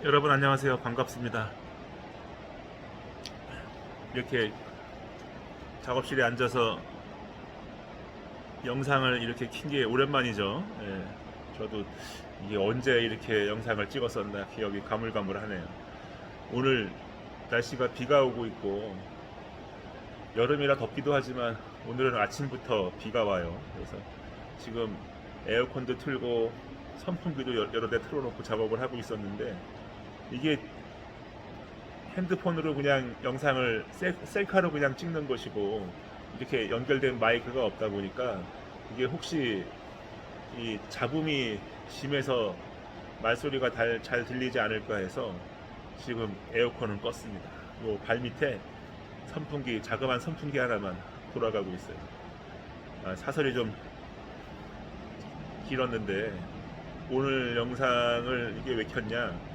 여러분 안녕하세요. 반갑습니다. 이렇게 작업실에 앉아서 영상을 이렇게 킨 게 오랜만이죠. 예, 저도 이게 언제 이렇게 영상을 찍었었나 기억이 가물가물하네요. 오늘 날씨가 비가 오고 있고 여름이라 덥기도 하지만 오늘은 아침부터 비가 와요. 그래서 지금 에어컨도 틀고 선풍기도 여러 대 틀어놓고 작업을 하고 있었는데 이게 핸드폰으로 그냥 영상을 셀카로 그냥 찍는 것이고 이렇게 연결된 마이크가 없다 보니까 이게 혹시 이 잡음이 심해서 말소리가 잘 들리지 않을까 해서 지금 에어컨은 껐습니다. 요 발 밑에 선풍기, 자그마한 선풍기 하나만 돌아가고 있어요. 사설이 좀 길었는데 오늘 영상을 이게 왜 켰냐?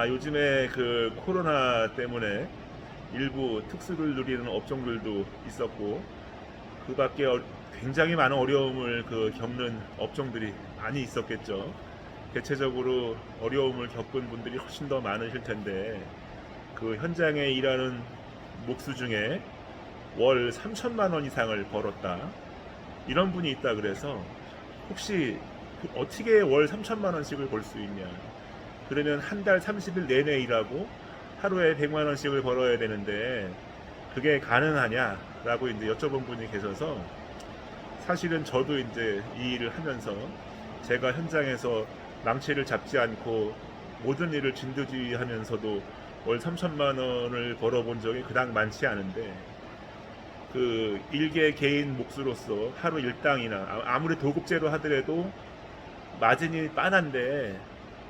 요즘에 그 코로나 때문에 일부 특수를 누리는 업종들도 있었고 그 밖에 굉장히 많은 어려움을 겪는 업종들이 많이 있었겠죠. 대체적으로 어려움을 겪은 분들이 훨씬 더 많으실 텐데 그 현장에 일하는 목수 중에 월 3천만 원 이상을 벌었다 이런 분이 있다 그래서 혹시 어떻게 월 3천만 원씩을 벌 수 있냐, 그러면 한 달 30일 내내 일하고 하루에 100만 원씩을 벌어야 되는데 그게 가능하냐라고 이제 여쭤본 분이 계셔서 사실은 저도 이제 이 일을 하면서 제가 현장에서 망치를 잡지 않고 모든 일을 진두지휘하면서도 월 3천만 원을 벌어본 적이 그닥 많지 않은데 그 일개 개인 몫으로서 하루 일당이나 아무리 도급제로 하더라도 마진이 빤한데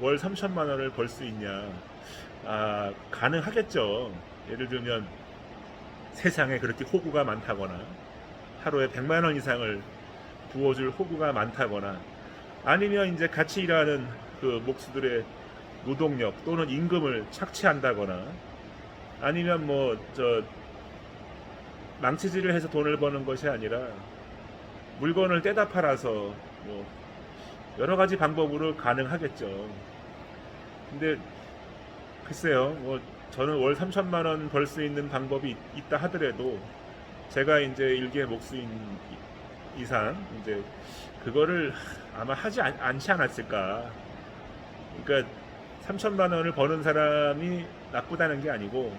월 3천만 원을 벌 수 있냐? 가능하겠죠. 예를 들면 세상에 그렇게 호구가 많다거나 하루에 100만 원 이상을 부어줄 호구가 많다거나 아니면 이제 같이 일하는 그 목수들의 노동력 또는 임금을 착취한다거나 아니면 망치질을 해서 돈을 버는 것이 아니라 물건을 떼다 팔아서 여러 가지 방법으로 가능하겠죠. 근데 글쎄요, 저는 월 3천만 원 벌 수 있는 방법이 있다 하더라도 제가 이제 일개 목수인 이상 이제 그거를 아마 하지 않지 않았을까. 그러니까 3천만 원을 버는 사람이 나쁘다는 게 아니고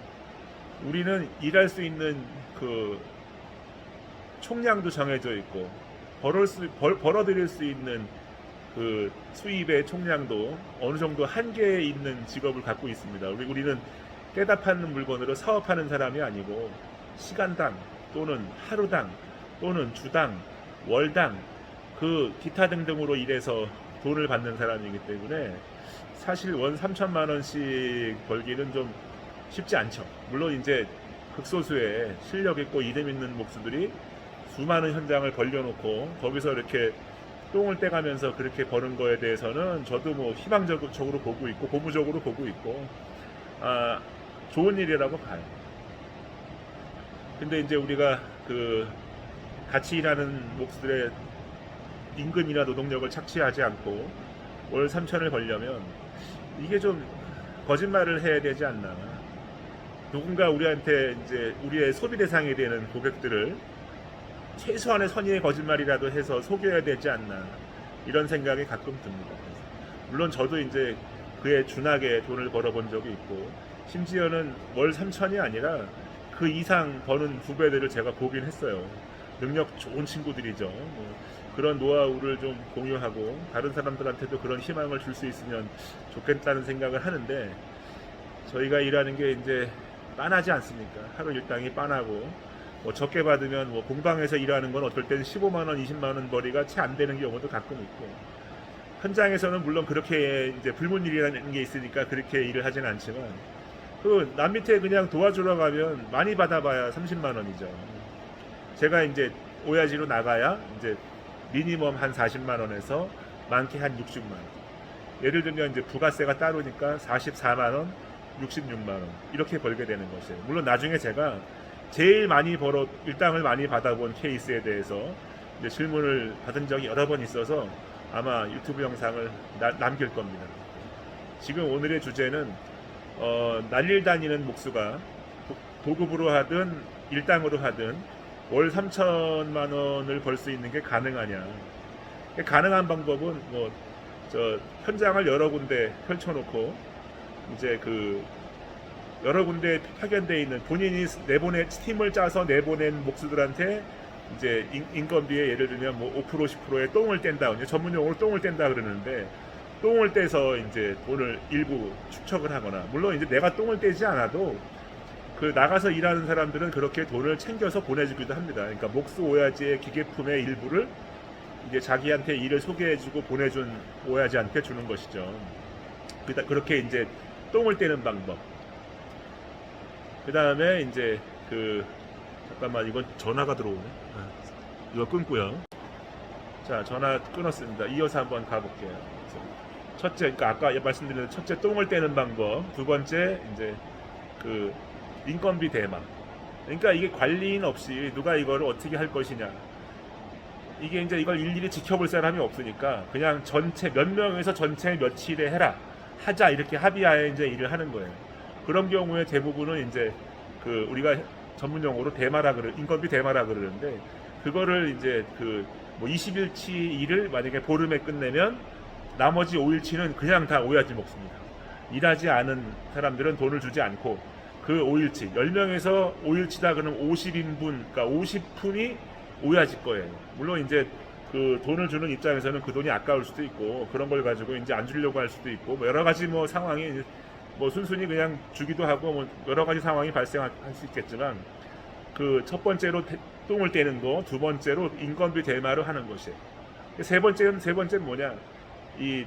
우리는 일할 수 있는 그 총량도 정해져 있고 벌어들일 수 있는 그 수입의 총량도 어느 정도 한계에 있는 직업을 갖고 있습니다. 우리는 떼다 파는 물건으로 사업하는 사람이 아니고 시간당 또는 하루당 또는 주당 월당 그 기타 등등으로 일해서 돈을 받는 사람이기 때문에 사실 월 3천만 원씩 벌기는 좀 쉽지 않죠. 물론 이제 극소수의 실력 있고 이름 있는 목수들이 수많은 현장을 벌려놓고 거기서 이렇게 똥을 떼가면서 그렇게 버는 거에 대해서는 저도 희망적으로 보고 있고 고무적으로 보고 있고 좋은 일이라고 봐요. 근데 이제 우리가 같이 일하는 목수들의 임금이나 노동력을 착취하지 않고 월 3천을 벌려면 이게 좀 거짓말을 해야 되지 않나. 누군가 우리한테 이제 우리의 소비 대상이 되는 고객들을 최소한의 선의의 거짓말이라도 해서 속여야 되지 않나 이런 생각이 가끔 듭니다. 물론 저도 이제 그에 준하게 돈을 벌어본 적이 있고 심지어는 월 3천이 아니라 그 이상 버는 후배들을 제가 보긴 했어요. 능력 좋은 친구들이죠. 그런 노하우를 좀 공유하고 다른 사람들한테도 그런 희망을 줄 수 있으면 좋겠다는 생각을 하는데 저희가 일하는 게 이제 빤하지 않습니까? 하루 일당이 빤하고 적게 받으면 공방에서 일하는 건 어떨 때는 15만 원, 20만 원 벌이가 채 안 되는 경우도 가끔 있고 현장에서는 물론 그렇게 이제 불문일이라는 게 있으니까 그렇게 일을 하진 않지만 남 밑에 그냥 도와주러 가면 많이 받아봐야 30만 원이죠. 제가 이제 오야지로 나가야 이제 미니멈 한 40만 원에서 많게 한 60만 원. 예를 들면 이제 부가세가 따르니까 44만 원, 66만 원 이렇게 벌게 되는 것이에요. 물론 나중에 제가 제일 많이 일당을 많이 받아본 케이스에 대해서 이제 질문을 받은 적이 여러 번 있어서 아마 유튜브 영상을 남길 겁니다. 지금 오늘의 주제는 날릴 다니는 목수가 도급으로 하든 일당으로 하든 월 3천만 원을 벌 수 있는 게 가능하냐. 가능한 방법은 뭐 저 현장을 여러 군데 펼쳐놓고 이제 그 여러 군데 파견되어 있는 본인이 팀을 짜서 내보낸 목수들한테 이제 인건비에 예를 들면 뭐 5% 10%의 똥을 뗀다, 전문 용어로 똥을 뗀다 그러는데, 똥을 떼서 이제 돈을 일부 축척을 하거나, 물론 이제 내가 똥을 떼지 않아도 그 나가서 일하는 사람들은 그렇게 돈을 챙겨서 보내주기도 합니다. 그러니까 목수 오야지의 기계품의 일부를 이제 자기한테 일을 소개해주고 보내준 오야지한테 주는 것이죠. 그렇게 이제 똥을 떼는 방법. 그 다음에 이제 잠깐만, 이건 전화가 들어오네. 이거 끊고요. 자, 전화 끊었습니다. 이어서 한번 가볼게요. 첫째, 그러니까 아까 말씀드린 첫째 똥을 떼는 방법. 두 번째 이제 인건비 대마. 그러니까 이게 관리인 없이 누가 이거를 어떻게 할 것이냐. 이게 이제 이걸 일일이 지켜볼 사람이 없으니까 그냥 전체 몇 명에서 전체 며칠에 하자 이렇게 합의하에 이제 일을 하는 거예요. 그런 경우에 대부분은 이제 우리가 전문 용어로 인건비 대마라 그러는데, 그거를 이제 뭐 20일치 일을 만약에 보름에 끝내면 나머지 5일치는 그냥 다 오야지 먹습니다. 일하지 않은 사람들은 돈을 주지 않고 그 5일치 10명에서 5일치다 그러면 50인분, 그러니까 50푼이 오야지 거예요. 물론 이제 돈을 주는 입장에서는 그 돈이 아까울 수도 있고, 그런 걸 가지고 이제 안 주려고 할 수도 있고, 뭐 여러 가지 뭐 상황이 뭐 순순히 그냥 주기도 하고, 뭐 여러 가지 상황이 발생할 수 있겠지만, 첫 번째로 똥을 떼는 거, 두 번째로 인건비 대마를 하는 것이, 세 번째는 뭐냐, 이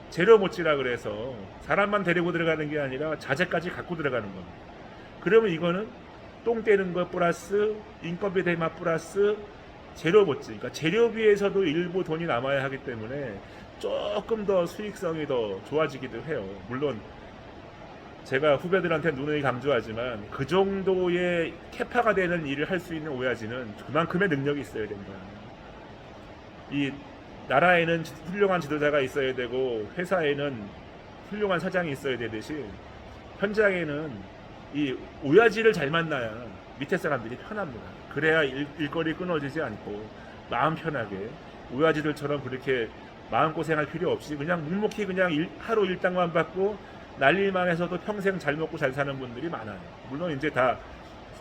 재료 모찌라 그래서 사람만 데리고 들어가는 게 아니라 자재까지 갖고 들어가는 겁니다. 그러면 이거는 똥 떼는 거 플러스 인건비 대마 플러스 재료 모찌, 그러니까 재료비에서도 일부 돈이 남아야 하기 때문에 조금 더 수익성이 더 좋아지기도 해요. 물론 제가 후배들한테 누누이 강조하지만 그 정도의 캐파가 되는 일을 할 수 있는 오야지는 그만큼의 능력이 있어야 된다. 이 나라에는 훌륭한 지도자가 있어야 되고 회사에는 훌륭한 사장이 있어야 되듯이, 현장에는 이 오야지를 잘 만나야 밑에 사람들이 편합니다. 그래야 일거리 끊어지지 않고 마음 편하게 오야지들처럼 그렇게 마음고생할 필요 없이 그냥 묵묵히 그냥 하루 일당만 받고 날릴만 해서도 평생 잘 먹고 잘 사는 분들이 많아요. 물론 이제 다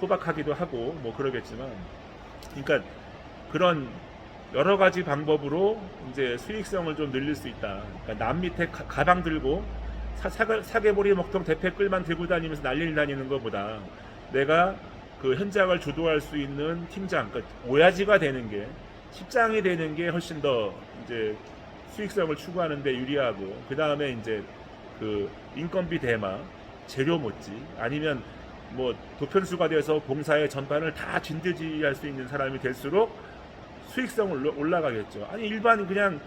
소박하기도 하고 뭐 그러겠지만, 그러니까 그런 여러 가지 방법으로 이제 수익성을 좀 늘릴 수 있다. 그러니까 남 밑에 가방 들고 사계보리 먹통 대패끌만 들고 다니면서 난리를 다니는 것보다 내가 현장을 주도할 수 있는 팀장, 그러니까 오야지가 되는 게, 십장이 되는 게 훨씬 더 이제 수익성을 추구하는 데 유리하고, 그 다음에 이제 인건비 대마, 재료 모찌, 아니면 뭐 도편수가 돼서 봉사의 전반을 다 진드지할 수 있는 사람이 될수록 수익성을 올라가겠죠. 아니 일반 그냥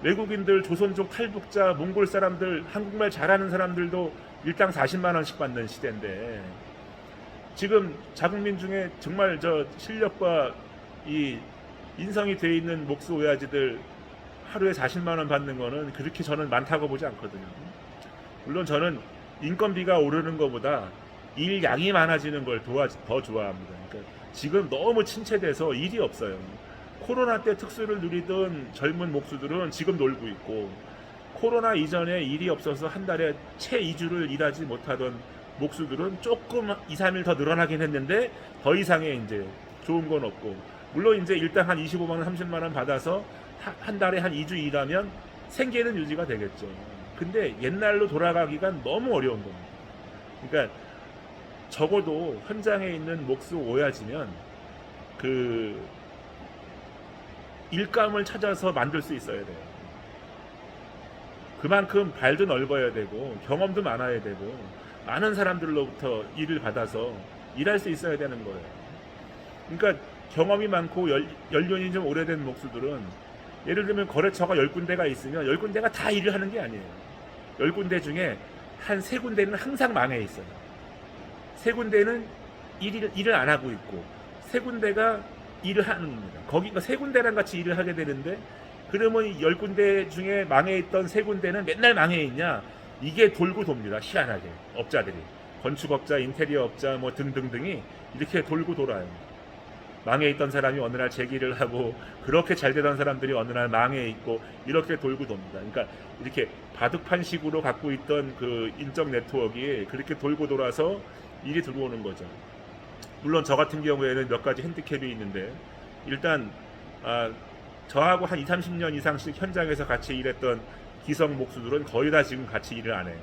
외국인들, 조선족 탈북자, 몽골 사람들, 한국말 잘하는 사람들도 일당 40만 원씩 받는 시대인데, 지금 자국민 중에 정말 저 실력과 이 인성이 돼 있는 목수 오야지들 하루에 40만 원 받는 거는 그렇게 저는 많다고 보지 않거든요. 물론 저는 인건비가 오르는 것보다 일 양이 많아지는 걸 더 좋아합니다. 그러니까 지금 너무 침체돼서 일이 없어요. 코로나 때 특수를 누리던 젊은 목수들은 지금 놀고 있고, 코로나 이전에 일이 없어서 한 달에 채 2주를 일하지 못하던 목수들은 조금 2, 3일 더 늘어나긴 했는데 더 이상의 이제 좋은 건 없고, 물론 이제 일단 한 25만 원, 30만 원 받아서 한 달에 한 2주 일하면 생계는 유지가 되겠죠. 근데 옛날로 돌아가기가 너무 어려운 겁니다. 그러니까 적어도 현장에 있는 목수 오야지면 일감을 찾아서 만들 수 있어야 돼요. 그만큼 발도 넓어야 되고 경험도 많아야 되고 많은 사람들로부터 일을 받아서 일할 수 있어야 되는 거예요. 그러니까 경험이 많고 연륜이 좀 오래된 목수들은, 예를 들면 거래처가 10군데가 있으면 10군데가 다 일을 하는 게 아니에요. 10군데 중에 한 3군데는 항상 망해 있어요. 3군데는 일을 안 하고 있고 3군데가 일을 하는 겁니다. 거기가 3군데랑 같이 일을 하게 되는데, 그러면 10군데 중에 망해 있던 3군데는 맨날 망해 있냐? 이게 돌고 돕니다. 희한하게 업자들이, 건축업자, 인테리어업자 뭐 등등등이 이렇게 돌고 돌아요. 망해 있던 사람이 어느 날 재기를 하고, 그렇게 잘 되던 사람들이 어느 날 망해 있고, 이렇게 돌고 돕니다. 그러니까 이렇게 바둑판식으로 갖고 있던 그 인적 네트워크가 그렇게 돌고 돌아서 일이 들어오는 거죠. 물론 저 같은 경우에는 몇 가지 핸디캡이 있는데, 일단 저하고 한 20-30년 이상씩 현장에서 같이 일했던 기성 목수들은 거의 다 지금 같이 일을 안 해요.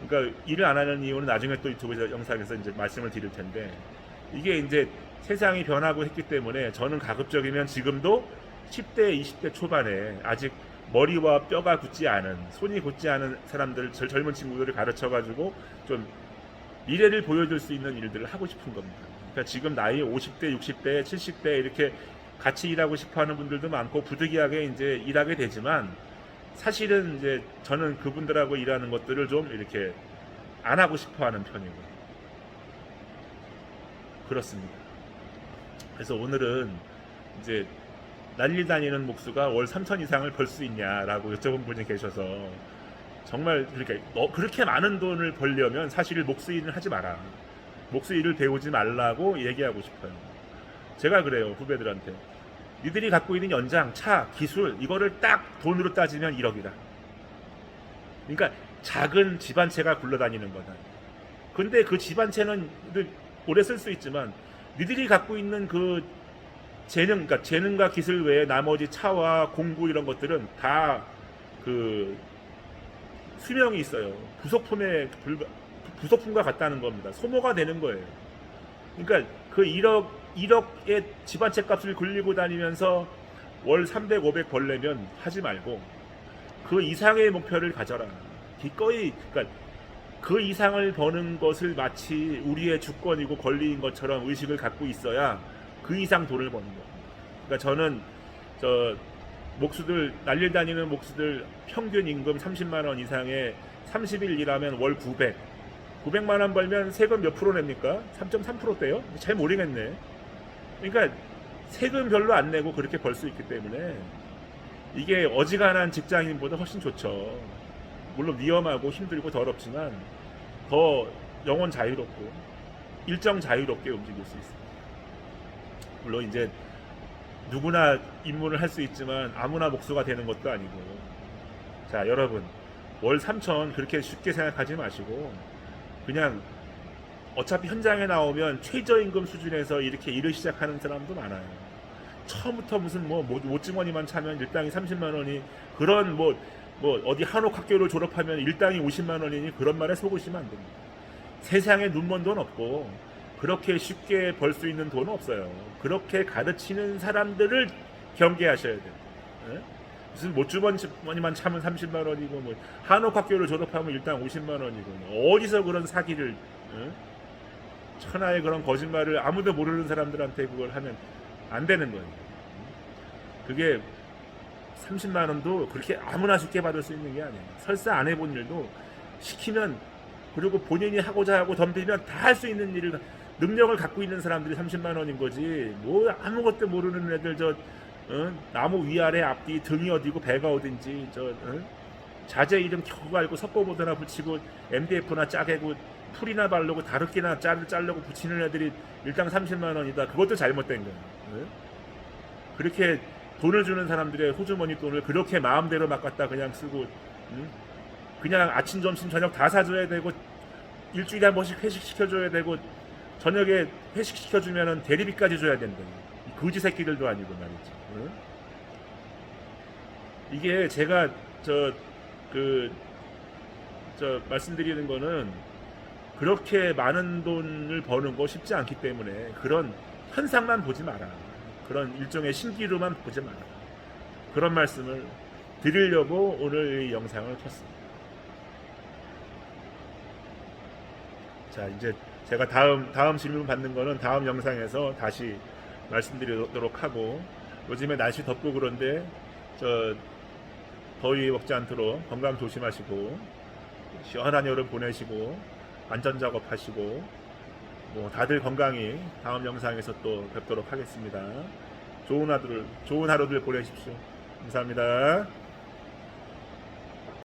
그러니까 일을 안 하는 이유는 나중에 또 유튜브 영상에서 이제 말씀을 드릴 텐데, 이게 이제 세상이 변하고 했기 때문에 저는 가급적이면 지금도 10대, 20대 초반에 아직 머리와 뼈가 굳지 않은, 손이 굳지 않은 사람들, 젊은 친구들을 가르쳐가지고 좀 미래를 보여줄 수 있는 일들을 하고 싶은 겁니다. 그러니까 지금 나이 50대, 60대, 70대 이렇게 같이 일하고 싶어하는 분들도 많고 부득이하게 이제 일하게 되지만, 사실은 이제 저는 그분들하고 일하는 것들을 좀 이렇게 안 하고 싶어하는 편이고 그렇습니다. 그래서 오늘은 이제 난리 다니는 목수가 월 3천 이상을 벌 수 있냐라고 여쭤본 분이 계셔서, 정말 그렇게 많은 돈을 벌려면 사실 목수 일을 하지 마라, 목수 일을 배우지 말라고 얘기하고 싶어요. 제가 그래요, 후배들한테. 니들이 갖고 있는 연장, 차, 기술, 이거를 딱 돈으로 따지면 1억이다. 그러니까 작은 집안채가 굴러다니는 거다. 근데 그 집안채는 오래 쓸 수 있지만, 니들이 갖고 있는 그 재능, 그러니까 재능과 기술 외에 나머지 차와 공구 이런 것들은 다 그 수명이 있어요. 부속품과 같다는 겁니다. 소모가 되는 거예요. 그러니까 그 1억의 집안채 값을 굴리고 다니면서 월 300, 500 벌려면 하지 말고 그 이상의 목표를 가져라. 기꺼이, 그러니까 그 이상을 버는 것을 마치 우리의 주권이고 권리인 것처럼 의식을 갖고 있어야 그 이상 돈을 버는 거예요. 그러니까 저는 목수들, 난리 다니는 목수들 평균 임금 30만 원 이상에 30일 일하면 월 900만 원 벌면 세금 몇 프로 냅니까? 3.3%대요? 잘 모르겠네. 그러니까 세금 별로 안 내고 그렇게 벌 수 있기 때문에 이게 어지간한 직장인보다 훨씬 좋죠. 물론 위험하고 힘들고 더럽지만 더 영혼 자유롭고 일정 자유롭게 움직일 수 있습니다. 물론 이제 누구나 입문을 할 수 있지만 아무나 목수가 되는 것도 아니고, 자 여러분, 월 3천 그렇게 쉽게 생각하지 마시고, 그냥 어차피 현장에 나오면 최저임금 수준에서 이렇게 일을 시작하는 사람도 많아요. 처음부터 무슨 모주머니만 차면 일당이 30만 원이, 그런 뭐 어디 한옥학교를 졸업하면 일당이 50만 원이니 그런 말에 속으시면 안 됩니다. 세상에 눈먼 돈 없고 그렇게 쉽게 벌 수 있는 돈은 없어요. 그렇게 가르치는 사람들을 경계하셔야 돼요. 네? 무슨 모주머니만 차면 30만 원이고 뭐 한옥학교를 졸업하면 일당 50만 원이고 어디서 그런 사기를, 천하의 그런 거짓말을 아무도 모르는 사람들한테 그걸 하면 안 되는 거예요. 그게 30만 원도 그렇게 아무나 쉽게 받을 수 있는 게 아니에요. 설사 안 해본 일도 시키면, 그리고 본인이 하고자 하고 덤비면 다 할 수 있는 일을, 능력을 갖고 있는 사람들이 30만 원인 거지, 뭐 아무것도 모르는 애들 나무 위아래 앞뒤 등이 어디고 배가 어딘지 자재 이름 겨우 알고 석고보드나 붙이고 MDF나 짜개고 풀이나 바르고 다루기나 자르고 붙이는 애들이 일당 30만 원이다. 그것도 잘못된 거예요. 그렇게 돈을 주는 사람들의 호주머니 돈을 그렇게 마음대로 막 갖다 그냥 쓰고, 그냥 아침 점심 저녁 다 사줘야 되고 일주일에 한 번씩 회식 시켜줘야 되고 저녁에 회식 시켜주면은 대리비까지 줘야 된다. 거지 새끼들도 아니고 말이지. 이게 제가 말씀드리는 거는 그렇게 많은 돈을 버는 거 쉽지 않기 때문에 그런 현상만 보지 마라. 그런 일종의 신기루만 보지 마라. 그런 말씀을 드리려고 오늘 이 영상을 켰습니다. 자, 이제 제가 다음 질문 받는 거는 다음 영상에서 다시 말씀드리도록 하고, 요즘에 날씨 덥고 그런데 더위 먹지 않도록 건강 조심하시고 시원한 여름 보내시고 안전작업 하시고 다들 건강히 다음 영상에서 또 뵙도록 하겠습니다. 좋은 하루들 보내십시오. 감사합니다.